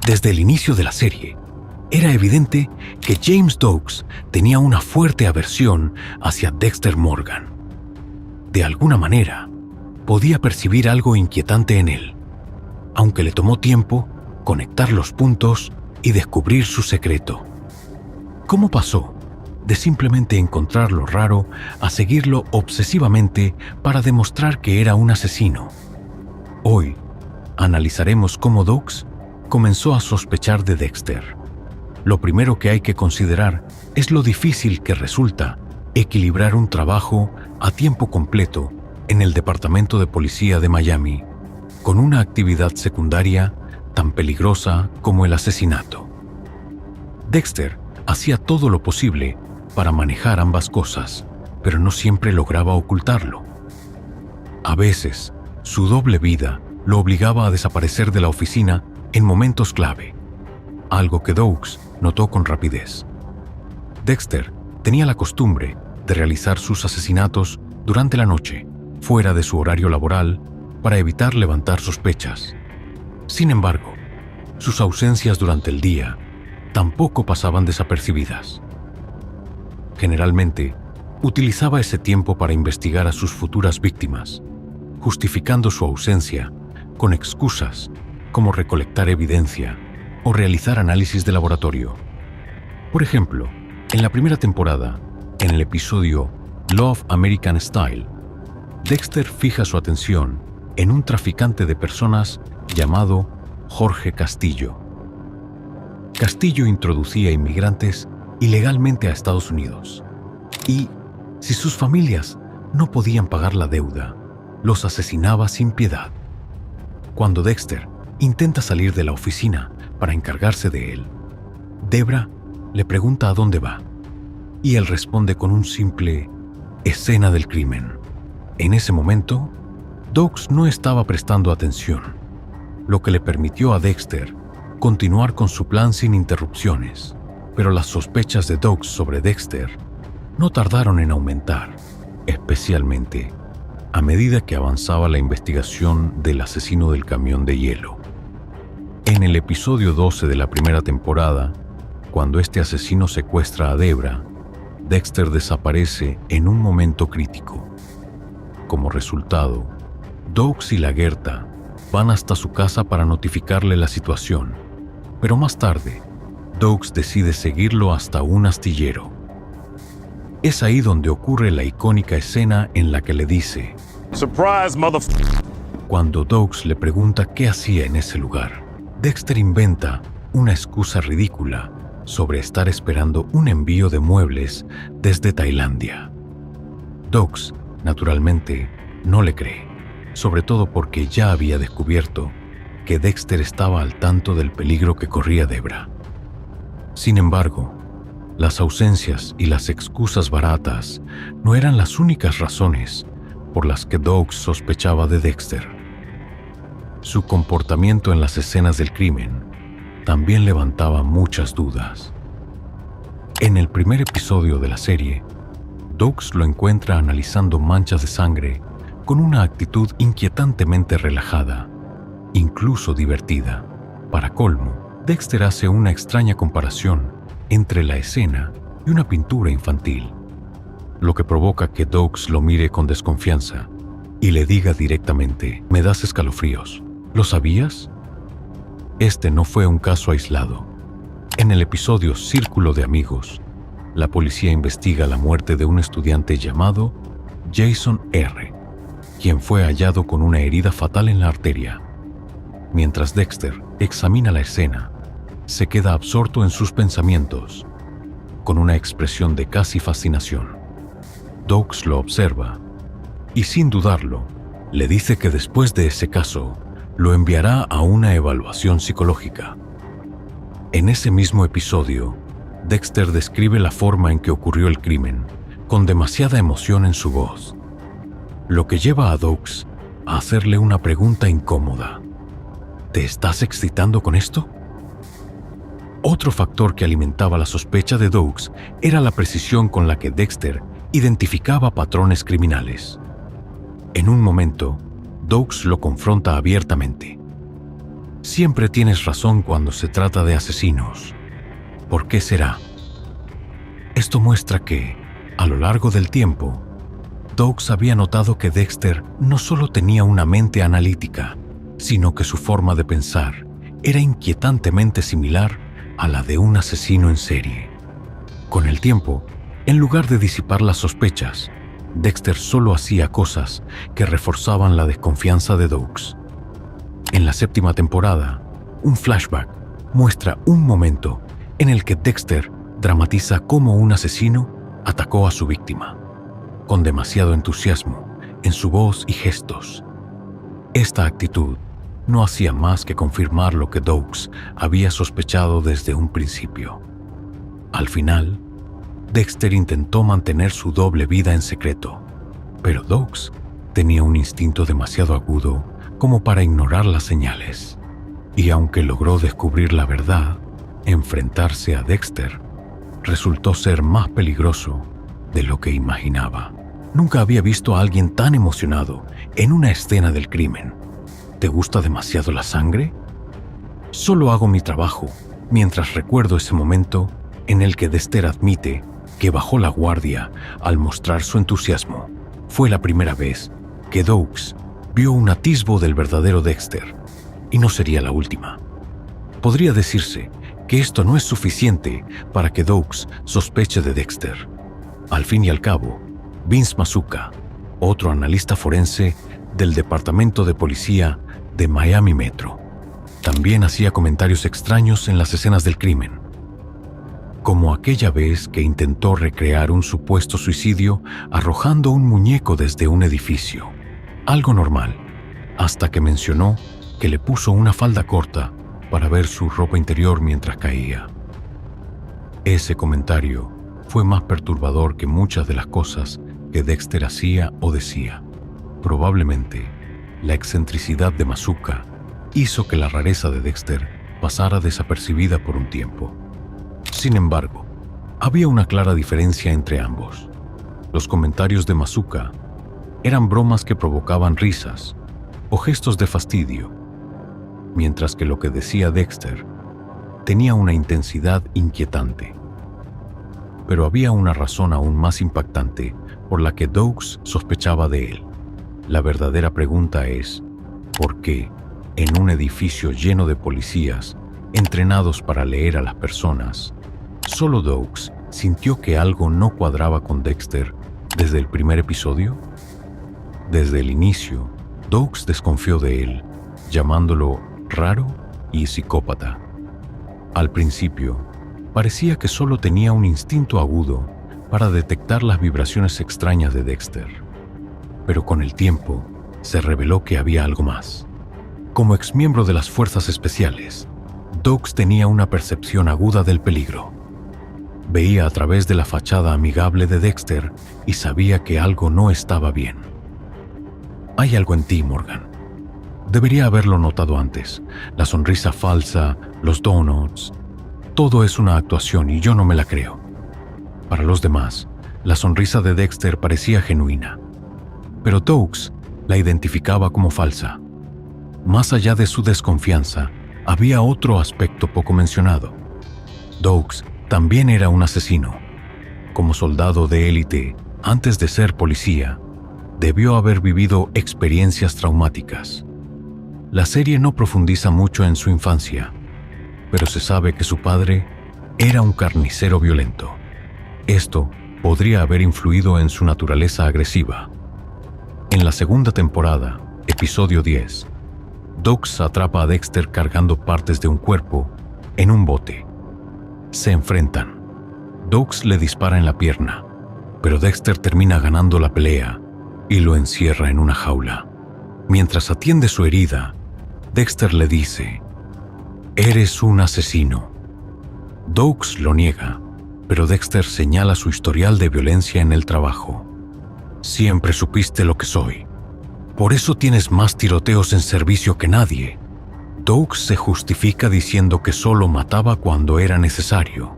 Desde el inicio de la serie, era evidente que James Doakes tenía una fuerte aversión hacia Dexter Morgan. De alguna manera, podía percibir algo inquietante en él, aunque le tomó tiempo conectar los puntos y descubrir su secreto. ¿Cómo pasó de simplemente encontrarlo raro a seguirlo obsesivamente para demostrar que era un asesino? Hoy, analizaremos cómo Doakes comenzó a sospechar de Dexter. Lo primero que hay que considerar es lo difícil que resulta equilibrar un trabajo a tiempo completo en el Departamento de Policía de Miami con una actividad secundaria tan peligrosa como el asesinato. Dexter hacía todo lo posible para manejar ambas cosas, pero no siempre lograba ocultarlo. A veces, su doble vida lo obligaba a desaparecer de la oficina en momentos clave, algo que Doakes notó con rapidez. Dexter tenía la costumbre de realizar sus asesinatos durante la noche, fuera de su horario laboral, para evitar levantar sospechas. Sin embargo, sus ausencias durante el día tampoco pasaban desapercibidas. Generalmente, utilizaba ese tiempo para investigar a sus futuras víctimas, justificando su ausencia con excusas como recolectar evidencia o realizar análisis de laboratorio. Por ejemplo, en la primera temporada, en el episodio Love American Style, Dexter fija su atención en un traficante de personas llamado Jorge Castillo. Castillo introducía inmigrantes ilegalmente a Estados Unidos y, si sus familias no podían pagar la deuda, los asesinaba sin piedad. Cuando Dexter intenta salir de la oficina para encargarse de él, Debra le pregunta a dónde va y él responde con un simple escena del crimen. En ese momento, Doakes no estaba prestando atención, lo que le permitió a Dexter continuar con su plan sin interrupciones. Pero las sospechas de Doakes sobre Dexter no tardaron en aumentar, especialmente a medida que avanzaba la investigación del asesino del camión de hielo. En el episodio 12 de la primera temporada, cuando este asesino secuestra a Debra, Dexter desaparece en un momento crítico. Como resultado, Doakes y Lagerta van hasta su casa para notificarle la situación, pero más tarde, Doakes decide seguirlo hasta un astillero. Es ahí donde ocurre la icónica escena en la que le dice "Surprise, motherfucker". Cuando Doakes le pregunta qué hacía en ese lugar, Dexter inventa una excusa ridícula sobre estar esperando un envío de muebles desde Tailandia. Doakes, naturalmente, no le cree, sobre todo porque ya había descubierto que Dexter estaba al tanto del peligro que corría Debra. Sin embargo, las ausencias y las excusas baratas no eran las únicas razones por las que Doakes sospechaba de Dexter. Su comportamiento en las escenas del crimen también levantaba muchas dudas. En el primer episodio de la serie, Doakes lo encuentra analizando manchas de sangre con una actitud inquietantemente relajada, incluso divertida. Para colmo, Dexter hace una extraña comparación entre la escena y una pintura infantil, lo que provoca que Doakes lo mire con desconfianza y le diga directamente: «Me das escalofríos. ¿Lo sabías?». Este no fue un caso aislado. En el episodio Círculo de Amigos, la policía investiga la muerte de un estudiante llamado Jason R., quien fue hallado con una herida fatal en la arteria. Mientras Dexter examina la escena, se queda absorto en sus pensamientos, con una expresión de casi fascinación. Doakes lo observa y, sin dudarlo, le dice que después de ese caso, lo enviará a una evaluación psicológica. En ese mismo episodio, Dexter describe la forma en que ocurrió el crimen, con demasiada emoción en su voz, lo que lleva a Doakes a hacerle una pregunta incómoda: ¿te estás excitando con esto? Otro factor que alimentaba la sospecha de Doakes era la precisión con la que Dexter identificaba patrones criminales. En un momento, Doakes lo confronta abiertamente. Siempre tienes razón cuando se trata de asesinos. ¿Por qué será? Esto muestra que, a lo largo del tiempo, Doakes había notado que Dexter no solo tenía una mente analítica, sino que su forma de pensar era inquietantemente similar a la de un asesino en serie. Con el tiempo, en lugar de disipar las sospechas, Dexter solo hacía cosas que reforzaban la desconfianza de Doakes. En la 7ª temporada, un flashback muestra un momento en el que Dexter dramatiza cómo un asesino atacó a su víctima, con demasiado entusiasmo en su voz y gestos. Esta actitud no hacía más que confirmar lo que Doakes había sospechado desde un principio. Al final, Dexter intentó mantener su doble vida en secreto, pero Doakes tenía un instinto demasiado agudo como para ignorar las señales. Y aunque logró descubrir la verdad, enfrentarse a Dexter resultó ser más peligroso de lo que imaginaba. Nunca había visto a alguien tan emocionado en una escena del crimen. ¿Te gusta demasiado la sangre? Solo hago mi trabajo mientras recuerdo ese momento en el que Dexter admite que bajó la guardia al mostrar su entusiasmo. Fue la primera vez que Doakes vio un atisbo del verdadero Dexter, y no sería la última. Podría decirse que esto no es suficiente para que Doakes sospeche de Dexter. Al fin y al cabo, Vince Masuka, otro analista forense del Departamento de Policía de Miami Metro, también hacía comentarios extraños en las escenas del crimen, como aquella vez que intentó recrear un supuesto suicidio arrojando un muñeco desde un edificio. Algo normal, hasta que mencionó que le puso una falda corta para ver su ropa interior mientras caía. Ese comentario fue más perturbador que muchas de las cosas que Dexter hacía o decía. Probablemente, la excentricidad de Masuka hizo que la rareza de Dexter pasara desapercibida por un tiempo. Sin embargo, había una clara diferencia entre ambos. Los comentarios de Masuka eran bromas que provocaban risas o gestos de fastidio, mientras que lo que decía Dexter tenía una intensidad inquietante. Pero había una razón aún más impactante por la que Doakes sospechaba de él. La verdadera pregunta es, ¿por qué, en un edificio lleno de policías entrenados para leer a las personas, solo Doakes sintió que algo no cuadraba con Dexter desde el primer episodio? Desde el inicio, Doakes desconfió de él, llamándolo raro y psicópata. Al principio, parecía que solo tenía un instinto agudo para detectar las vibraciones extrañas de Dexter. Pero con el tiempo, se reveló que había algo más. Como exmiembro de las fuerzas especiales, Doakes tenía una percepción aguda del peligro. Veía a través de la fachada amigable de Dexter y sabía que algo no estaba bien. Hay algo en ti, Morgan. Debería haberlo notado antes. La sonrisa falsa, los donuts. Todo es una actuación y yo no me la creo. Para los demás, la sonrisa de Dexter parecía genuina, pero Doakes la identificaba como falsa. Más allá de su desconfianza, había otro aspecto poco mencionado. Doakes también era un asesino. Como soldado de élite, antes de ser policía, debió haber vivido experiencias traumáticas. La serie no profundiza mucho en su infancia, pero se sabe que su padre era un carnicero violento. Esto podría haber influido en su naturaleza agresiva. En la 2ª temporada, episodio 10, Doakes atrapa a Dexter cargando partes de un cuerpo en un bote. Se enfrentan. Doakes le dispara en la pierna, pero Dexter termina ganando la pelea y lo encierra en una jaula. Mientras atiende su herida, Dexter le dice: «Eres un asesino». Doakes lo niega, pero Dexter señala su historial de violencia en el trabajo. «Siempre supiste lo que soy. Por eso tienes más tiroteos en servicio que nadie». Doakes se justifica diciendo que solo mataba cuando era necesario,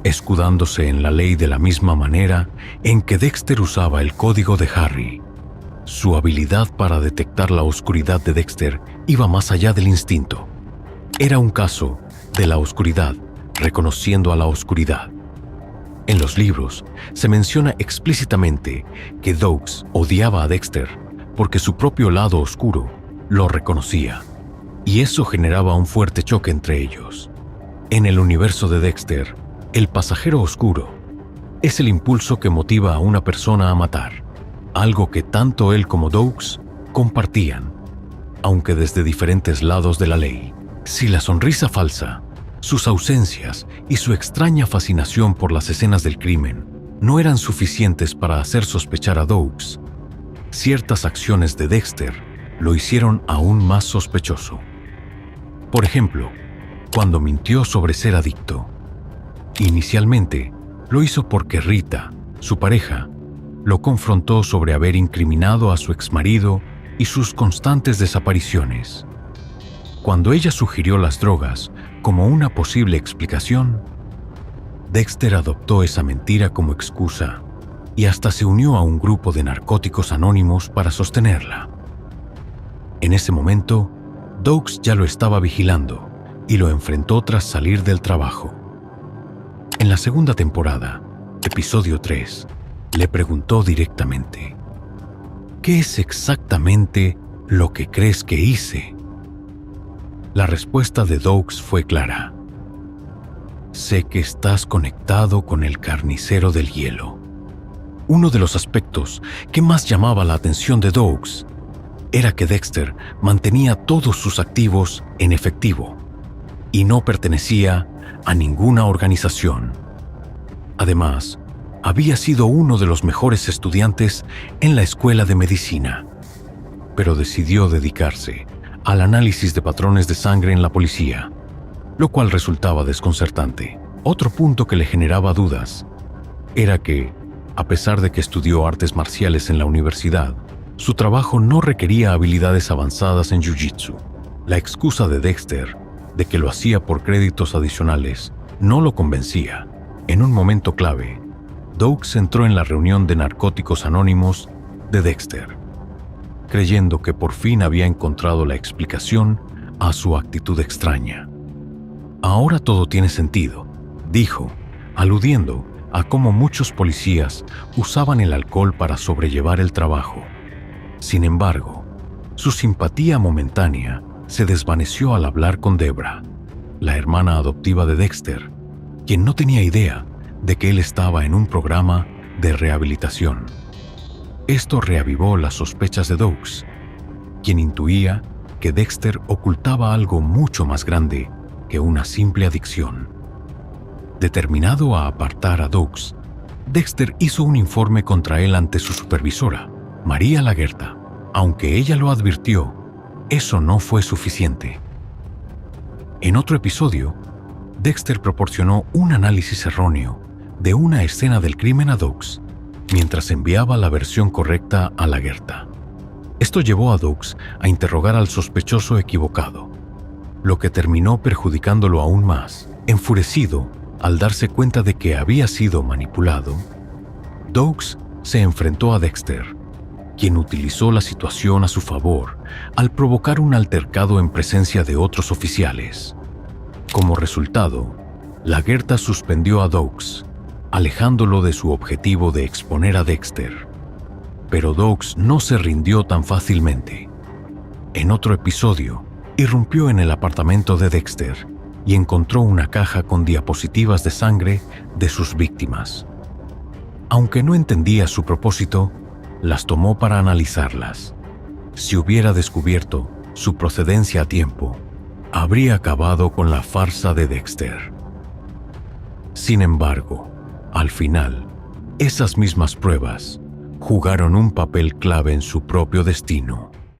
escudándose en la ley de la misma manera en que Dexter usaba el código de Harry. Su habilidad para detectar la oscuridad de Dexter iba más allá del instinto. Era un caso de la oscuridad reconociendo a la oscuridad. En los libros se menciona explícitamente que Doakes odiaba a Dexter porque su propio lado oscuro lo reconocía, y eso generaba un fuerte choque entre ellos. En el universo de Dexter, el pasajero oscuro es el impulso que motiva a una persona a matar, algo que tanto él como Doakes compartían, aunque desde diferentes lados de la ley. Si la sonrisa falsa, sus ausencias y su extraña fascinación por las escenas del crimen no eran suficientes para hacer sospechar a Doakes, ciertas acciones de Dexter lo hicieron aún más sospechoso. Por ejemplo, cuando mintió sobre ser adicto. Inicialmente, lo hizo porque Rita, su pareja, lo confrontó sobre haber incriminado a su exmarido y sus constantes desapariciones. Cuando ella sugirió las drogas como una posible explicación, Dexter adoptó esa mentira como excusa y hasta se unió a un grupo de narcóticos anónimos para sostenerla. En ese momento, Doakes ya lo estaba vigilando y lo enfrentó tras salir del trabajo. En la segunda temporada, episodio 3, le preguntó directamente: ¿qué es exactamente lo que crees que hice? La respuesta de Doakes fue clara: sé que estás conectado con el carnicero del hielo. Uno de los aspectos que más llamaba la atención de Doakes era que Dexter mantenía todos sus activos en efectivo y no pertenecía a ninguna organización. Además, había sido uno de los mejores estudiantes en la escuela de medicina, pero decidió dedicarse al análisis de patrones de sangre en la policía, lo cual resultaba desconcertante. Otro punto que le generaba dudas era que, a pesar de que estudió artes marciales en la universidad, su trabajo no requería habilidades avanzadas en jiu-jitsu. La excusa de Dexter de que lo hacía por créditos adicionales no lo convencía. En un momento clave, Doakes entró en la reunión de narcóticos anónimos de Dexter, creyendo que por fin había encontrado la explicación a su actitud extraña. Ahora todo tiene sentido, dijo, aludiendo a cómo muchos policías usaban el alcohol para sobrellevar el trabajo. Sin embargo, su simpatía momentánea se desvaneció al hablar con Debra, la hermana adoptiva de Dexter, quien no tenía idea de que él estaba en un programa de rehabilitación. Esto reavivó las sospechas de Doakes, quien intuía que Dexter ocultaba algo mucho más grande que una simple adicción. Determinado a apartar a Doakes, Dexter hizo un informe contra él ante su supervisora, María Lagerta. Aunque ella lo advirtió, eso no fue suficiente. En otro episodio, Dexter proporcionó un análisis erróneo de una escena del crimen a Doakes, mientras enviaba la versión correcta a Lagerta. Esto llevó a Doakes a interrogar al sospechoso equivocado, lo que terminó perjudicándolo aún más. Enfurecido al darse cuenta de que había sido manipulado, Doakes se enfrentó a Dexter, quien utilizó la situación a su favor al provocar un altercado en presencia de otros oficiales. Como resultado, Lagerta suspendió a Doakes, alejándolo de su objetivo de exponer a Dexter. Pero Doakes no se rindió tan fácilmente. En otro episodio, irrumpió en el apartamento de Dexter y encontró una caja con diapositivas de sangre de sus víctimas. Aunque no entendía su propósito, las tomó para analizarlas. Si hubiera descubierto su procedencia a tiempo, habría acabado con la farsa de Dexter. Sin embargo, al final, esas mismas pruebas jugaron un papel clave en su propio destino.